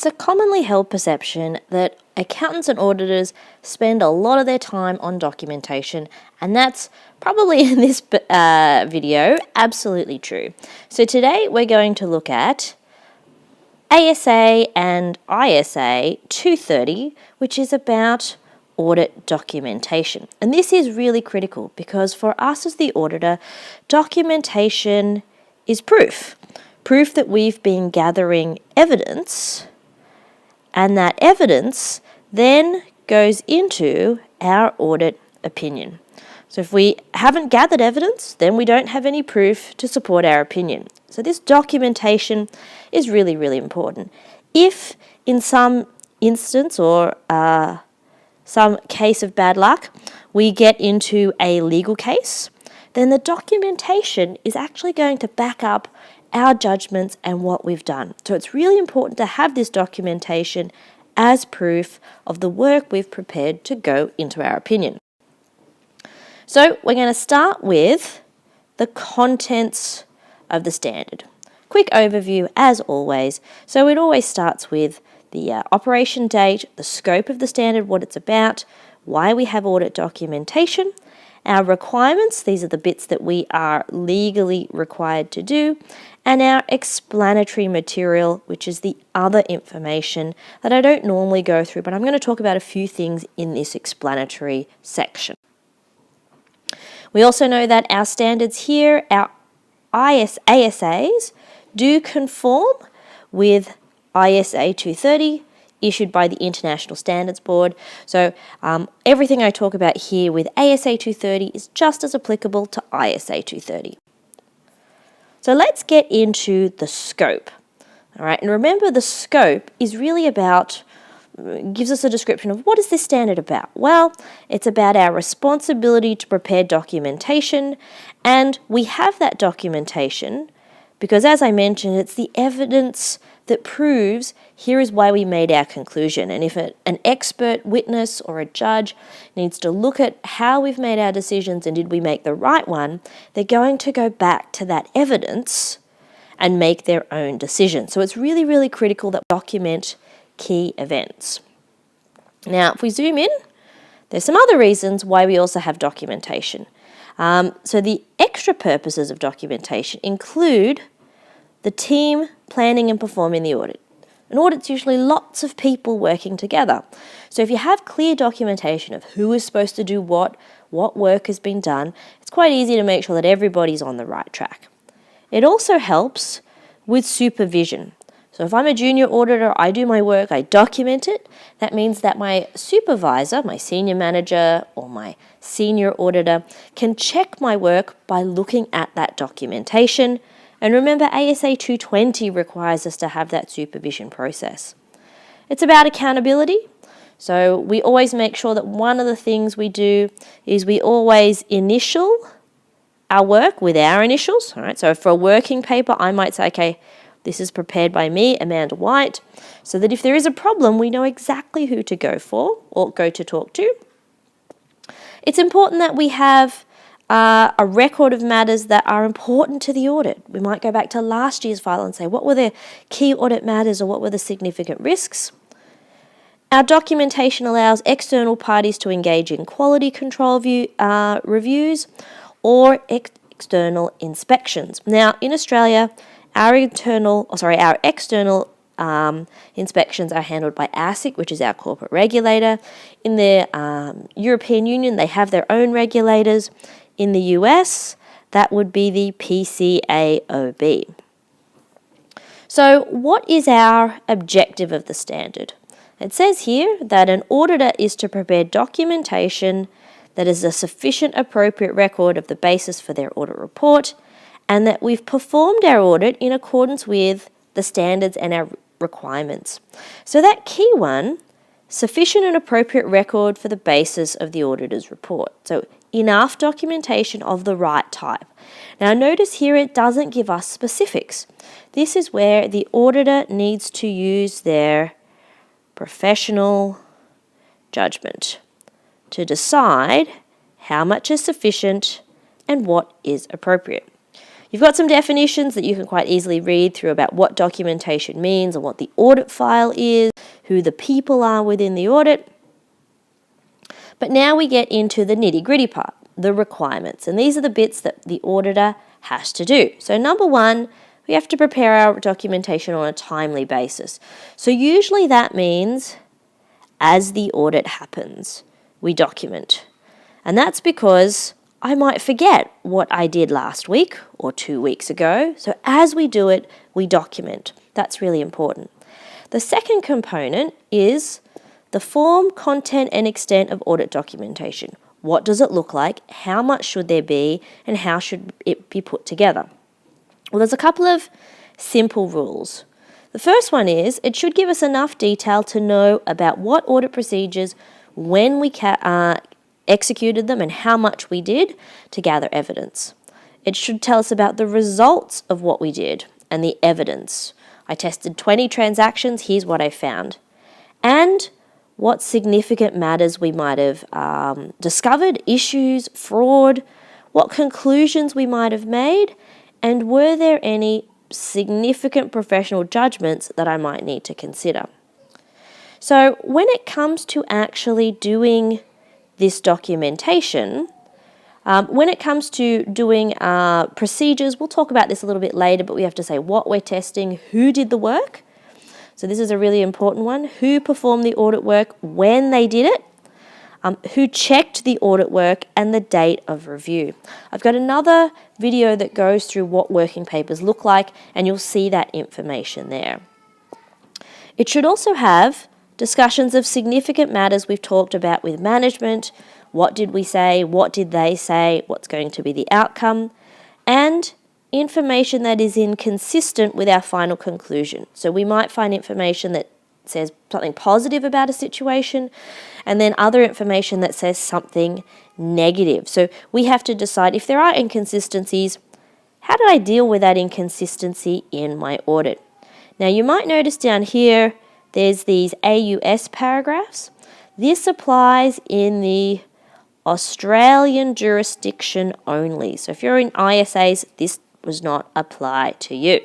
It's a commonly held perception that accountants and auditors spend a lot of their time on documentation, and that's probably in this video absolutely true. So today we're going to look at ASA and ISA 230, which is about audit documentation. And this is really critical because for us as the auditor, documentation is proof that we've been gathering evidence, and that evidence then goes into our audit opinion. So if we haven't gathered evidence, then we don't have any proof to support our opinion. So this documentation is really, really important. If in some instance or some case of bad luck, we get into a legal case, then the documentation is actually going to back up our judgments and what we've done. So it's really important to have this documentation as proof of the work we've prepared to go into our opinion. So we're going to start with the contents of the standard. Quick overview as always. So it always starts with the operation date, the scope of the standard, what it's about, why we have audit documentation, our requirements, these are the bits that we are legally required to do, and our explanatory material, which is the other information that I don't normally go through, but I'm going to talk about a few things in this explanatory section. We also know that our standards here, our ASAs, do conform with ISA 230 issued by the International Standards Board. So everything I talk about here with ASA 230 is just as applicable to ISA 230. So let's get into the scope. All right, and remember the scope is really about, gives us a description of what is this standard about? Well, it's about our responsibility to prepare documentation, and we have that documentation because, as I mentioned, it's the evidence that proves here is why we made our conclusion. And if an expert witness or a judge needs to look at how we've made our decisions and did we make the right one, they're going to go back to that evidence and make their own decision. So it's really, really critical that we document key events. Now, if we zoom in, there's some other reasons why we also have documentation. So the extra purposes of documentation include the team planning and performing the audit. An audit's usually lots of people working together. So if you have clear documentation of who is supposed to do what work has been done, it's quite easy to make sure that everybody's on the right track. It also helps with supervision. So if I'm a junior auditor, I do my work, I document it. That means that my supervisor, my senior manager or my senior auditor can check my work by looking at that documentation. And remember, ASA 220 requires us to have that supervision process. It's about accountability. So we always make sure that one of the things we do is we always initial our work with our initials. All right. So for a working paper, I might say, okay, this is prepared by me, Amanda White, so that if there is a problem, we know exactly who to go for or go to talk to. It's important that we have a record of matters that are important to the audit. We might go back to last year's file and say, what were the key audit matters or what were the significant risks? Our documentation allows external parties to engage in quality control reviews or external inspections. Now, in Australia, our external inspections are handled by ASIC, which is our corporate regulator. In the European Union, they have their own regulators. In the US, that would be the PCAOB. So what is our objective of the standard? It says here that an auditor is to prepare documentation that is a sufficient appropriate record of the basis for their audit report, and that we've performed our audit in accordance with the standards and our requirements. So that key one, sufficient and appropriate record for the basis of the auditor's report. So enough documentation of the right type. Now notice here it doesn't give us specifics. This is where the auditor needs to use their professional judgment to decide how much is sufficient and what is appropriate. You've got some definitions that you can quite easily read through about what documentation means and what the audit file is, who the people are within the audit. But now we get into the nitty-gritty part, the requirements. And these are the bits that the auditor has to do. So number one, we have to prepare our documentation on a timely basis. So usually that means as the audit happens, we document. And that's because I might forget what I did last week or 2 weeks ago. So as we do it, we document. That's really important. The second component is the form, content, and extent of audit documentation. What does it look like? How much should there be? And how should it be put together? Well, there's a couple of simple rules. The first one is it should give us enough detail to know about what audit procedures, when we executed them, and how much we did to gather evidence. It should tell us about the results of what we did and the evidence. I tested 20 transactions, here's what I found. And what significant matters we might have discovered, issues, fraud, what conclusions we might have made, and were there any significant professional judgments that I might need to consider. So when it comes to actually doing this documentation, when it comes to doing procedures, we'll talk about this a little bit later, but we have to say what we're testing, who did the work. So this is a really important one. Who performed the audit work, when they did it, who checked the audit work, and the date of review. I've got another video that goes through what working papers look like, and you'll see that information there. It should also have discussions of significant matters we've talked about with management. What did we say? What did they say? What's going to be the outcome? And information that is inconsistent with our final conclusion. So we might find information that says something positive about a situation, and then other information that says something negative. So we have to decide if there are inconsistencies, how did I deal with that inconsistency in my audit? Now you might notice down here, there's these AUS paragraphs. This applies in the Australian jurisdiction only. So if you're in ISAs, this does not apply to you.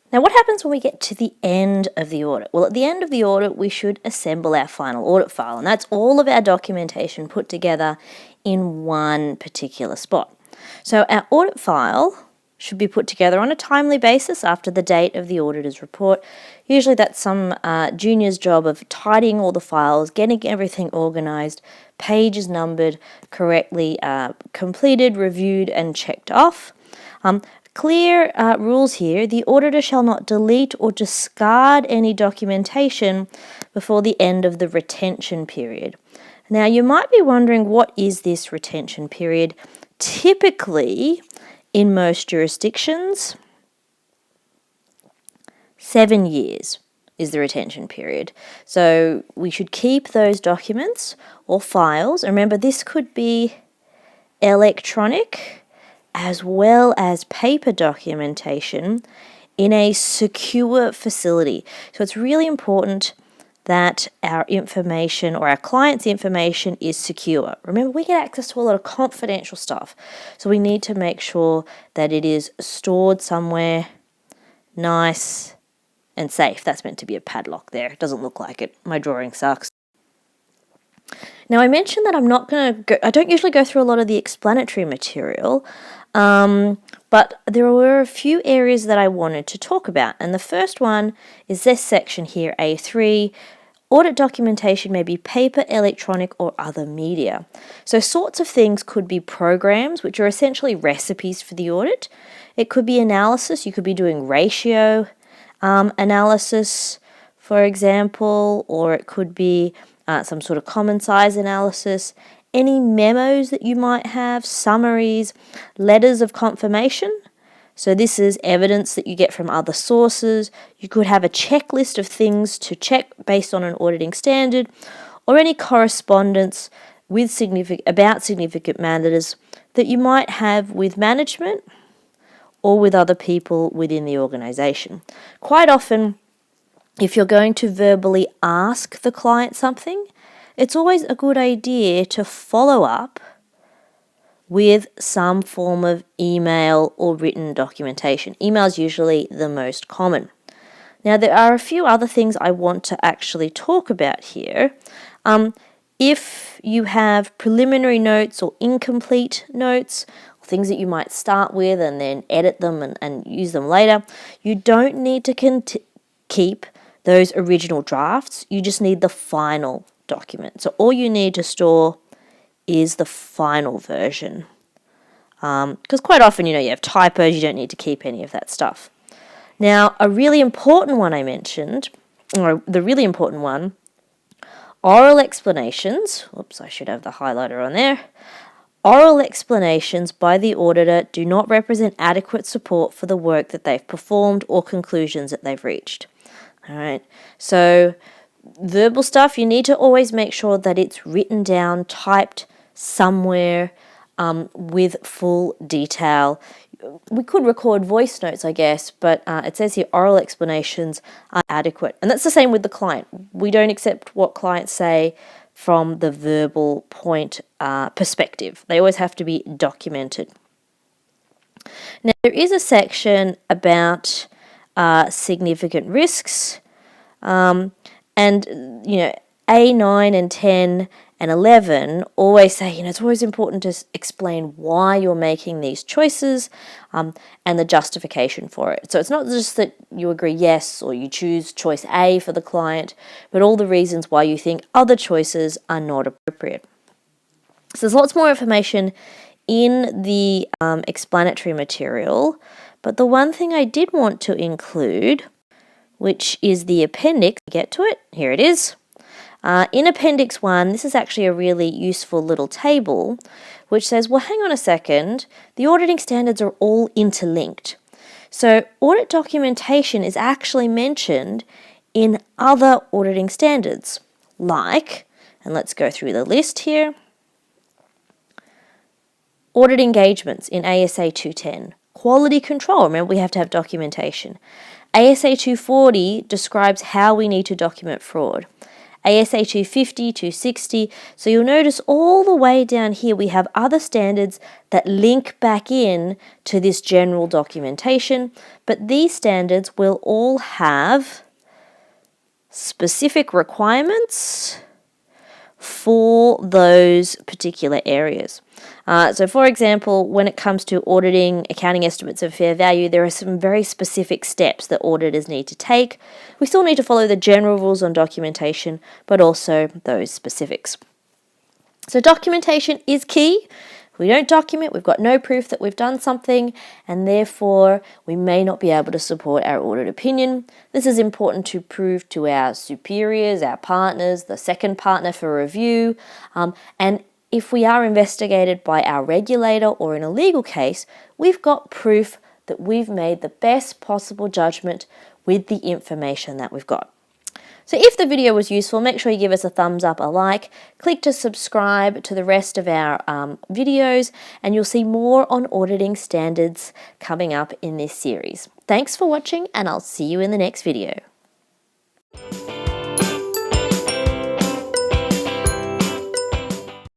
Now, what happens when we get to the end of the audit? Well, at the end of the audit, we should assemble our final audit file, and that's all of our documentation put together in one particular spot. So our audit file should be put together on a timely basis after the date of the auditor's report. Usually that's some junior's job of tidying all the files, getting everything organised, pages numbered, correctly completed, reviewed and checked off. Clear rules here. The auditor shall not delete or discard any documentation before the end of the retention period. Now you might be wondering, what is this retention period? Typically, in most jurisdictions, 7 years is the retention period. So we should keep those documents or files. Remember, this could be electronic as well as paper documentation in a secure facility. So it's really important that our information or our client's information is secure. Remember, we get access to a lot of confidential stuff, so we need to make sure that it is stored somewhere nice and safe. That's meant to be a padlock there. It doesn't look like it. My drawing sucks. Now, I mentioned that I don't usually go through a lot of the explanatory material, but there were a few areas that I wanted to talk about. And the first one is this section here, A3. Audit documentation may be paper, electronic, or other media. So sorts of things could be programs, which are essentially recipes for the audit. It could be analysis. You could be doing ratio analysis, for example, or it could be some sort of common size analysis. Any memos that you might have, summaries, letters of confirmation. So this is evidence that you get from other sources. You could have a checklist of things to check based on an auditing standard, or any correspondence with about significant matters that you might have with management or with other people within the organisation. Quite often, if you're going to verbally ask the client something, it's always a good idea to follow up with some form of email or written documentation. Email is usually the most common. Now, there are a few other things I want to actually talk about here. If you have preliminary notes or incomplete notes, things that you might start with and then edit them and use them later, you don't need to keep those original drafts. You just need the final document. So all you need to store is the final version. Because quite often, you have typos, you don't need to keep any of that stuff. Now, a really important one I mentioned, or the really important one, oral explanations. Oops, I should have the highlighter on there. Oral explanations by the auditor do not represent adequate support for the work that they've performed or conclusions that they've reached. All right, so verbal stuff, you need to always make sure that it's written down, typed somewhere with full detail. We could record voice notes, I guess, but it says here oral explanations are adequate. And that's the same with the client. We don't accept what clients say from the verbal point perspective. They always have to be documented. Now, there is a section about significant risks, and A9 and 10 and 11 always say, it's always important to explain why you're making these choices and the justification for it. So it's not just that you agree yes or you choose choice A for the client, but all the reasons why you think other choices are not appropriate. So there's lots more information in the explanatory material, but the one thing I did want to include, which is the appendix, get to it, here it is. In Appendix 1, this is actually a really useful little table which says, well, hang on a second, the auditing standards are all interlinked. So audit documentation is actually mentioned in other auditing standards, like, and let's go through the list here, audit engagements in ASA 210, quality control, remember we have to have documentation. ASA 240 describes how we need to document fraud. ASA 250, 260. So you'll notice all the way down here we have other standards that link back in to this general documentation, but these standards will all have specific requirements for those particular areas. So for example, when it comes to auditing accounting estimates of fair value, there are some very specific steps that auditors need to take. We still need to follow the general rules on documentation, but also those specifics. So documentation is key. If we don't document, we've got no proof that we've done something, and therefore we may not be able to support our audit opinion. This is important to prove to our superiors, our partners, the second partner for review, and if we are investigated by our regulator or in a legal case, we've got proof that we've made the best possible judgment with the information that we've got. So if the video was useful, make sure you give us a thumbs up, a like, click to subscribe to the rest of our videos, and you'll see more on auditing standards coming up in this series. Thanks for watching, and I'll see you in the next video.